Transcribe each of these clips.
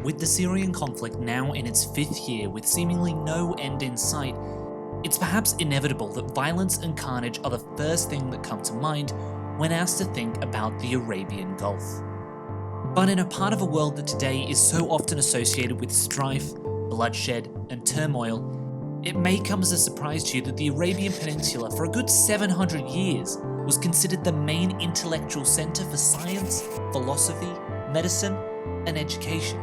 With the Syrian conflict now in its 5th year with seemingly no end in sight, it's perhaps inevitable that violence and carnage are the first thing that come to mind when asked to think about the Arabian Gulf. But in a part of a world that today is so often associated with strife, bloodshed, and turmoil, it may come as a surprise to you that the Arabian Peninsula for a good 700 years was considered the main intellectual centre for science, philosophy, medicine, and education.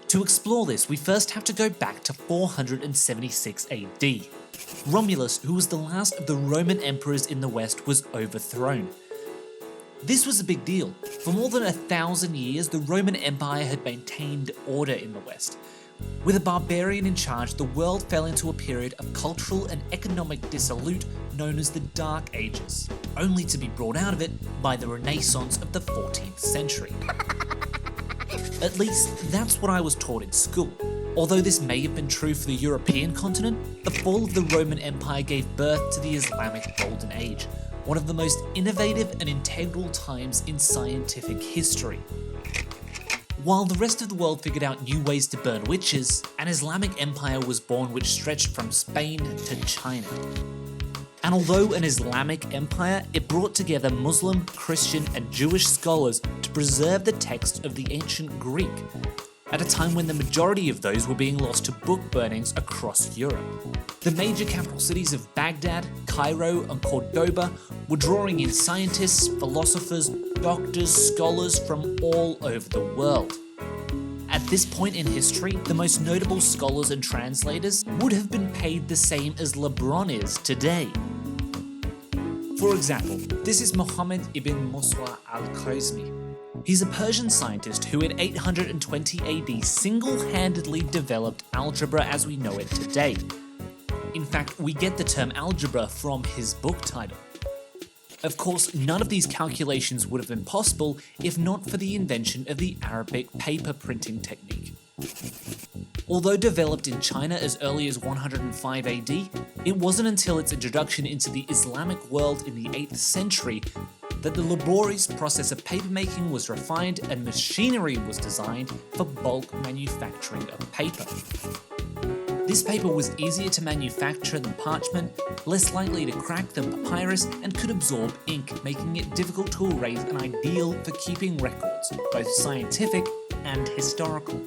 To explore this, we first have to go back to 476 AD. Romulus, who was the last of the Roman emperors in the West, was overthrown. This was a big deal. For more than 1,000 years, the Roman Empire had maintained order in the West. With a barbarian in charge, the world fell into a period of cultural and economic dissolute known as the Dark Ages, only to be brought out of it by the Renaissance of the 14th century. At least, that's what I was taught in school. Although this may have been true for the European continent, the fall of the Roman Empire gave birth to the Islamic Golden Age, one of the most innovative and integral times in scientific history. While the rest of the world figured out new ways to burn witches, an Islamic empire was born which stretched from Spain to China. And although an Islamic empire, it brought together Muslim, Christian, and Jewish scholars to preserve the text of the ancient Greek, at a time when the majority of those were being lost to book burnings across Europe. The major capital cities of Baghdad, Cairo, and Cordoba were drawing in scientists, philosophers, doctors, scholars from all over the world. At this point in history, the most notable scholars and translators would have been paid the same as LeBron is today. For example, this is Muhammad ibn Musa al-Khwarizmi. He's a Persian scientist who in 820 AD single-handedly developed algebra as we know it today. In fact, we get the term algebra from his book title. Of course, none of these calculations would have been possible if not for the invention of the Arabic paper printing technique. Although developed in China as early as 105 AD, it wasn't until its introduction into the Islamic world in the 8th century that the laborious process of papermaking was refined and machinery was designed for bulk manufacturing of paper. This paper was easier to manufacture than parchment, less likely to crack than papyrus, and could absorb ink, making it difficult to erase and ideal for keeping records, both scientific and historical.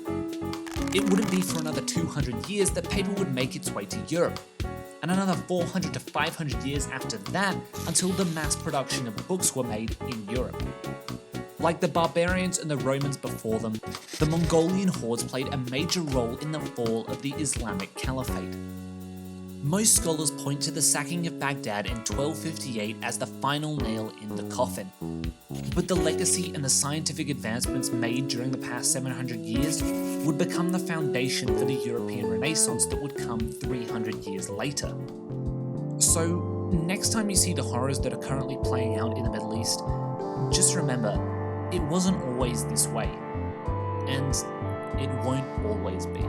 It wouldn't be for another 200 years that paper would make its way to Europe, and another 400 to 500 years after that until the mass production of books were made in Europe. Like the barbarians and the Romans before them, the Mongolian hordes played a major role in the fall of the Islamic Caliphate. Most scholars point to the sacking of Baghdad in 1258 as the final nail in the coffin. But the legacy and the scientific advancements made during the past 700 years would become the foundation for the European Renaissance that would come 300 years later. So, next time you see the horrors that are currently playing out in the Middle East, just remember, it wasn't always this way, and it won't always be.